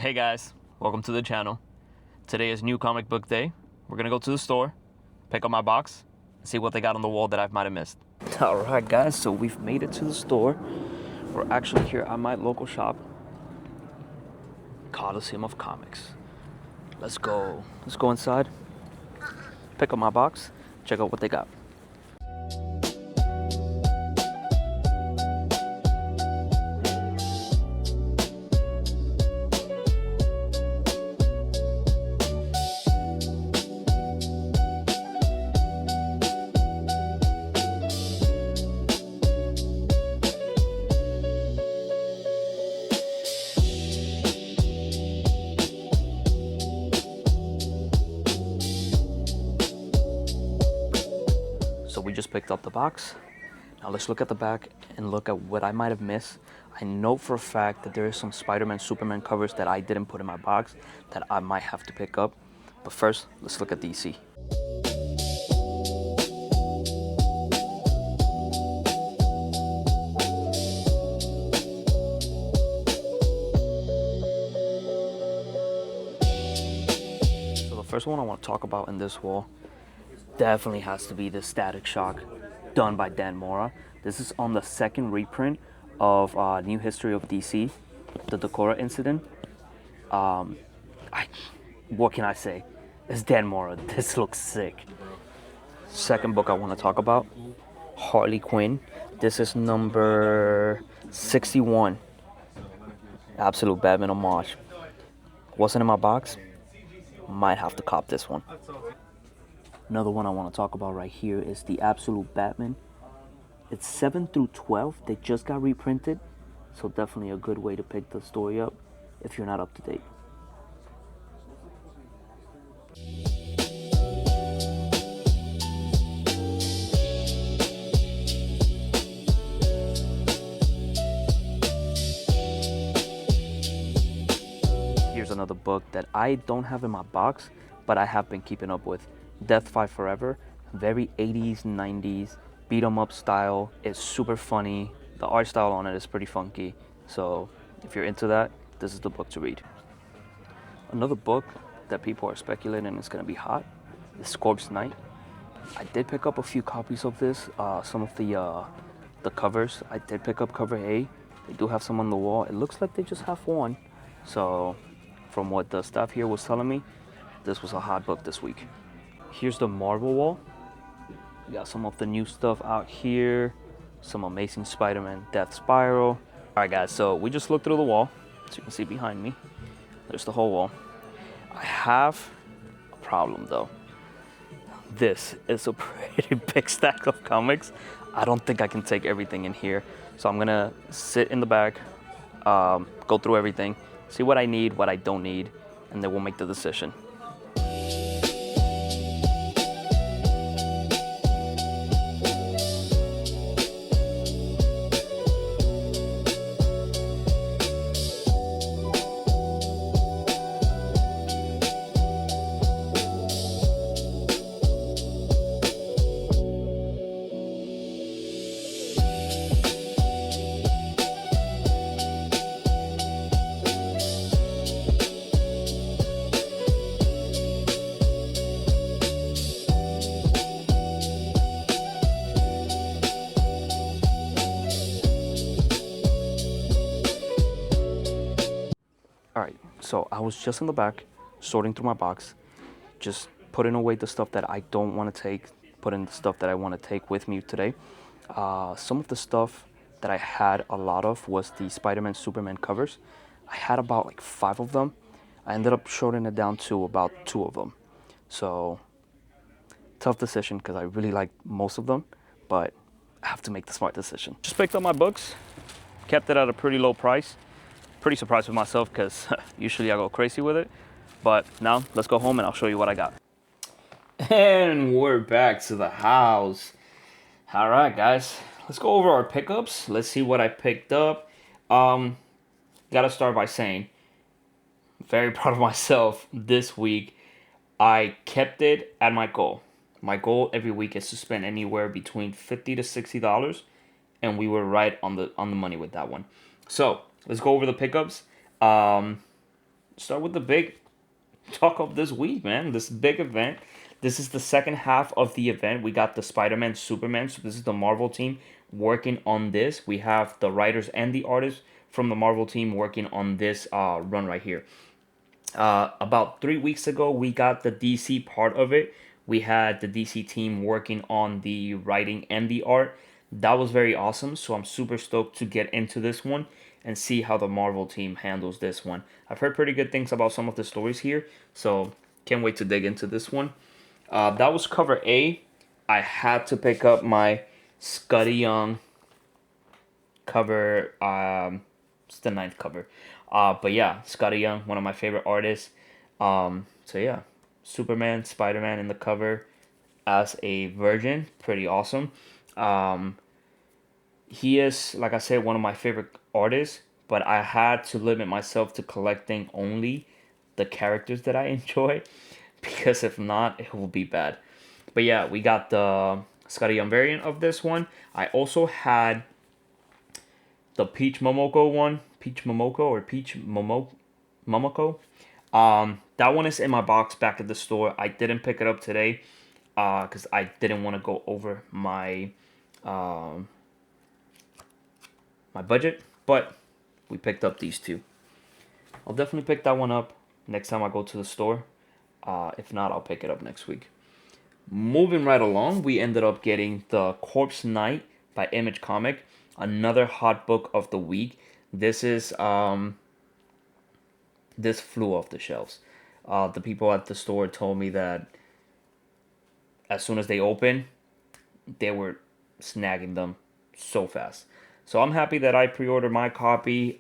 Hey guys, welcome to the channel. Today is new comic book day. We're gonna go to the store, pick up my box, and see what they got on the wall that I might have missed. Alright guys, so we've made it to the store. We're actually here at my local shop, Coliseum of Comics. Let's go inside, pick up my box, check out what they got. So we just picked up the box. Now let's look at the back and look at what I might have missed. I know for a fact that there is some Spider-Man, Superman covers that I didn't put in my box that I might have to pick up. But first, let's look at DC. So the first one I want to talk about in this wall definitely has to be the Static Shock done by Dan Mora. This is on the second reprint of New History of DC, the Decorah incident. What can I say? It's Dan Mora. This looks sick. Second book I want to talk about, Harley Quinn. This is number 61. Absolute Batman homage. Wasn't in my box. Might have to cop this one. Another one I want to talk about right here is the Absolute Batman. It's 7 through 12. They just got reprinted, so definitely a good way to pick the story up if you're not up to date. Here's another book that I don't have in my box, but I have been keeping up with. Death Fight Forever. Very 80s, 90s, beat 'em up style. It's super funny. The art style on it is pretty funky. So if you're into that, this is the book to read. Another book that people are speculating is going to be hot is Corpse Night. I did pick up a few copies of this. Some of the covers. I did pick up cover A. They do have some on the wall. It looks like they just have one. So from what the staff here was telling me, this was a hot book this week. Here's the Marvel wall. We got some of the new stuff out here. Some Amazing Spider-Man Death Spiral. Alright guys, so we just looked through the wall. As you can see behind me, there's the whole wall. I have a problem though. This is a pretty big stack of comics. I don't think I can take everything in here. So I'm gonna sit in the back, go through everything, see what I need, what I don't need, and then we'll make the decision. Alright, so I was just in the back, sorting through my box, just putting away the stuff that I don't want to take, putting the stuff that I want to take with me today. Some of the stuff that I had a lot of was the Spider-Man, Superman covers. I had about like 5 of them. I ended up shorting it down to about 2 of them. So, tough decision because I really like most of them, but I have to make the smart decision. Just picked up my books, kept it at a pretty low price. Pretty surprised with myself because usually I go crazy with it. But now let's go home and I'll show you what I got. And we're back to the house. All right, guys, let's go over our pickups. Let's see what I picked up. Gotta start by saying, very proud of myself this week. I kept it at my goal. My goal every week is to spend anywhere between $50 to $60, and we were right on the money with that one. So let's go over the pickups. start with the big talk of this week, man. This big event. This is the second half of the event. We got the Spider-Man, Superman. So this is the Marvel team working on this. We have the writers and the artists from the Marvel team working on this run right here. About 3 weeks ago, we got the DC part of it. We had the DC team working on the writing and the art. That was very awesome. So I'm super stoked to get into this one and see how the Marvel team handles this one. I've heard pretty good things about some of the stories here, so can't wait to dig into this one. That was cover A. I had to pick up my Scotty Young cover. It's the ninth cover. But yeah, Scotty Young, one of my favorite artists. So yeah, Superman, Spider-Man in the cover as a virgin, pretty awesome. Um, he is, like I said, one of my favorite artists, but I had to limit myself to collecting only the characters that I enjoy, because if not, it will be bad. But yeah, we got the Scotty Young variant of this one. I also had the Peach Momoko one, Peach Momoko or Peach Momoko. That one is in my box back at the store. I didn't pick it up today because I didn't want to go over um, my budget, but we picked up these two. I'll definitely pick that one up next time I go to the store. If not, I'll pick it up next week. Moving right along, we ended up getting the Corpse Knight by Image Comic, another hot book of the week. This flew off the shelves. The people at the store told me that as soon as they opened, they were snagging them so fast. So I'm happy that I pre-ordered my copy.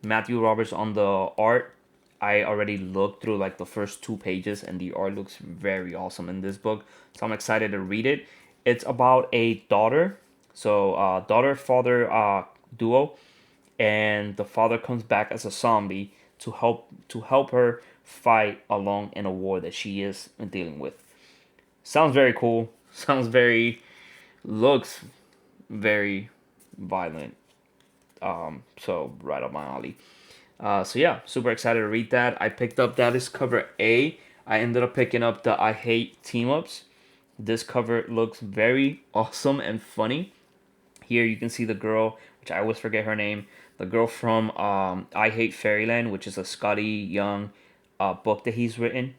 Matthew Roberts on the art. I already looked through like the first 2 pages, and the art looks very awesome in this book. So I'm excited to read it. It's about a daughter, so daughter father duo, and the father comes back as a zombie to help her fight along in a war that she is dealing with. Sounds very cool. Looks very violent. So right up my alley. So yeah, super excited to read that. I picked up that is cover A. I ended up picking up the I Hate team ups. This cover looks very awesome and funny. Here you can see the girl, which I always forget her name, the girl from I Hate Fairyland, which is a Scotty Young book that he's written.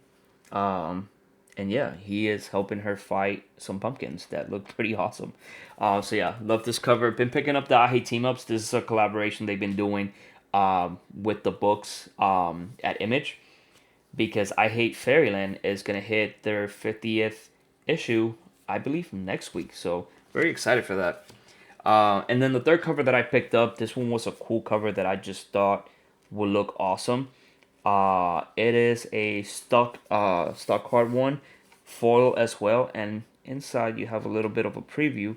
Um, and yeah, he is helping her fight some pumpkins that look pretty awesome. So yeah, love this cover. Been picking up the I Hate team ups. This is a collaboration they've been doing with the books at Image, because I Hate Fairyland is gonna hit their 50th issue, I believe, next week. So very excited for that. And then the third cover that I picked up, this one was a cool cover that I just thought would look awesome. It is a stock card one, foil as well, and inside you have a little bit of a preview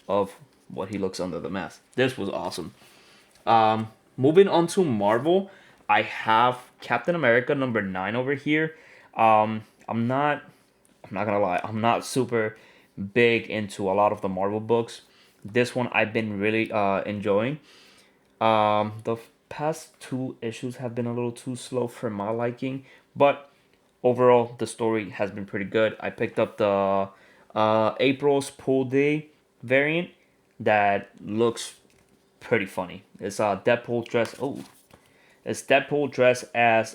of what he looks under the mask. This was awesome. Moving on to Marvel, I have Captain America number 9 over here. I'm not gonna lie, I'm not super big into a lot of the Marvel books. This one I've been really enjoying. The past 2 issues have been a little too slow for my liking, but overall the story has been pretty good. I picked up the April's Pool Day variant that looks pretty funny. It's Deadpool dress. Oh, it's Deadpool dressed as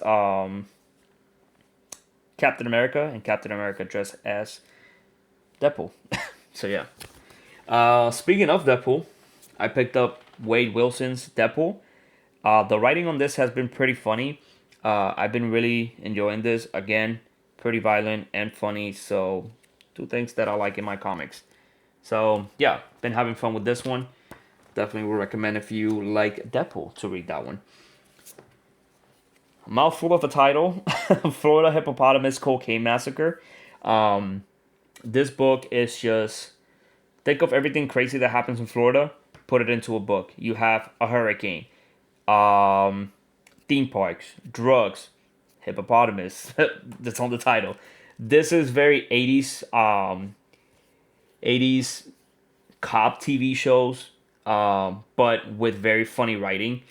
Captain America, and Captain America dressed as Deadpool. So yeah. Speaking of Deadpool, I picked up Wade Wilson's Deadpool. The writing on this has been pretty funny. I've been really enjoying this. Again, pretty violent and funny. So, 2 things that I like in my comics. So, yeah, been having fun with this one. Definitely would recommend, if you like Deadpool, to read that one. Mouthful of a title. Florida Hippopotamus Cocaine Massacre. This book is just... Think of everything crazy that happens in Florida, put it into a book. You have a hurricane, theme parks, drugs, hippopotamus. That's on the title. This is very 80s cop TV shows, but with very funny writing.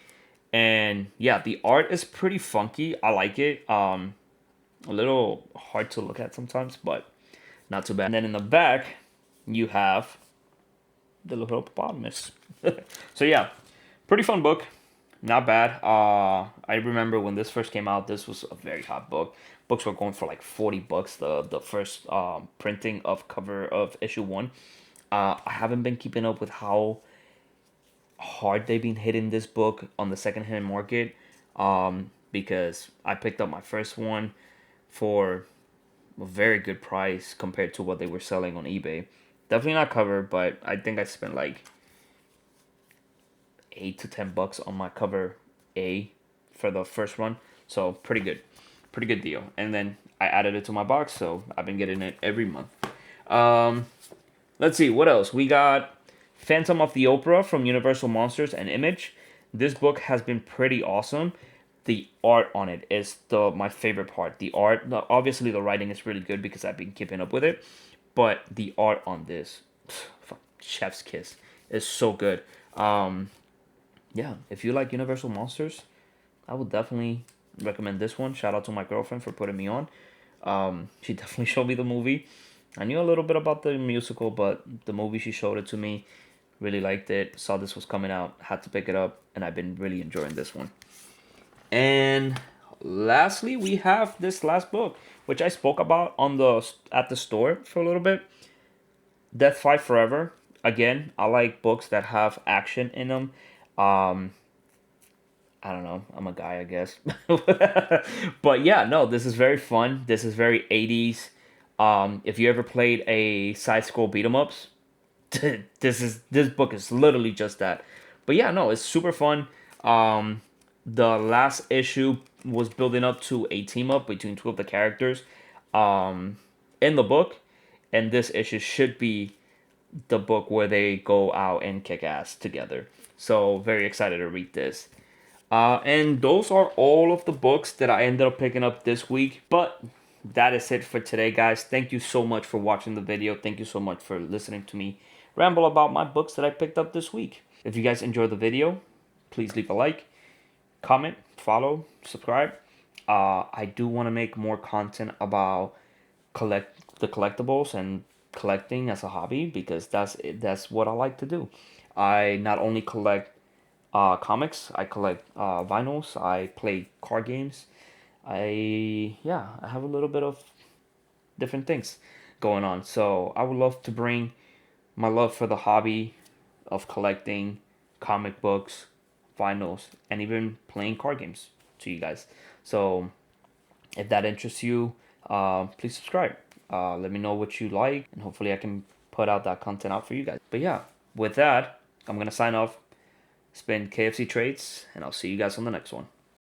And yeah, the art is pretty funky. I like it. A little hard to look at sometimes, but not too bad. And then in the back, you have the little hippopotamus. So yeah, pretty fun book. Not bad. I remember when this first came out, this was a very hot book. Books were going for like $40. The first printing of cover of issue one. I haven't been keeping up with how hard they've been hitting this book on the secondhand market. Because I picked up my first one for a very good price compared to what they were selling on eBay. Definitely not cover, but I think I spent like $8 to $10 on my cover A for the first run. So pretty good deal. And then I added it to my box, so I've been getting it every month. Um, let's see what else we got. Phantom of the Opera from Universal Monsters and Image. This book has been pretty awesome. The art on it is my favorite part. The art, obviously the writing is really good because I've been keeping up with it, but the art on this, chef's kiss, is so good. Yeah, if you like Universal Monsters, I would definitely recommend this one. Shout out to my girlfriend for putting me on. She definitely showed me the movie. I knew a little bit about the musical, but the movie she showed it to me. Really liked it. Saw this was coming out. Had to pick it up, and I've been really enjoying this one. And lastly, we have this last book, which I spoke about on the at the store for a little bit. Death Fight Forever. Again, I like books that have action in them. Um, I don't know. I'm a guy, I guess. But yeah, no, this is very fun. This is very 80s. If you ever played a side scroll beat 'em ups, this book is literally just that. But yeah, no, it's super fun. The last issue was building up to a team up between two of the characters um, in the book, and this issue should be the book where they go out and kick ass together. So very excited to read this. And those are all of the books that I ended up picking up this week. But that is it for today, guys. Thank you so much for watching the video. Thank you so much for listening to me ramble about my books that I picked up this week. If you guys enjoyed the video, please leave a like, comment, follow, subscribe. I do want to make more content about the collectibles and collecting as a hobby because that's what I like to do. I not only collect comics, I collect vinyls, I play card games. I have a little bit of different things going on. So I would love to bring my love for the hobby of collecting comic books, vinyls, and even playing card games to you guys. So if that interests you, please subscribe. Let me know what you like, and hopefully I can put out that content out for you guys. But yeah, with that, I'm gonna sign off. It's been KFC Trades, and I'll see you guys on the next one.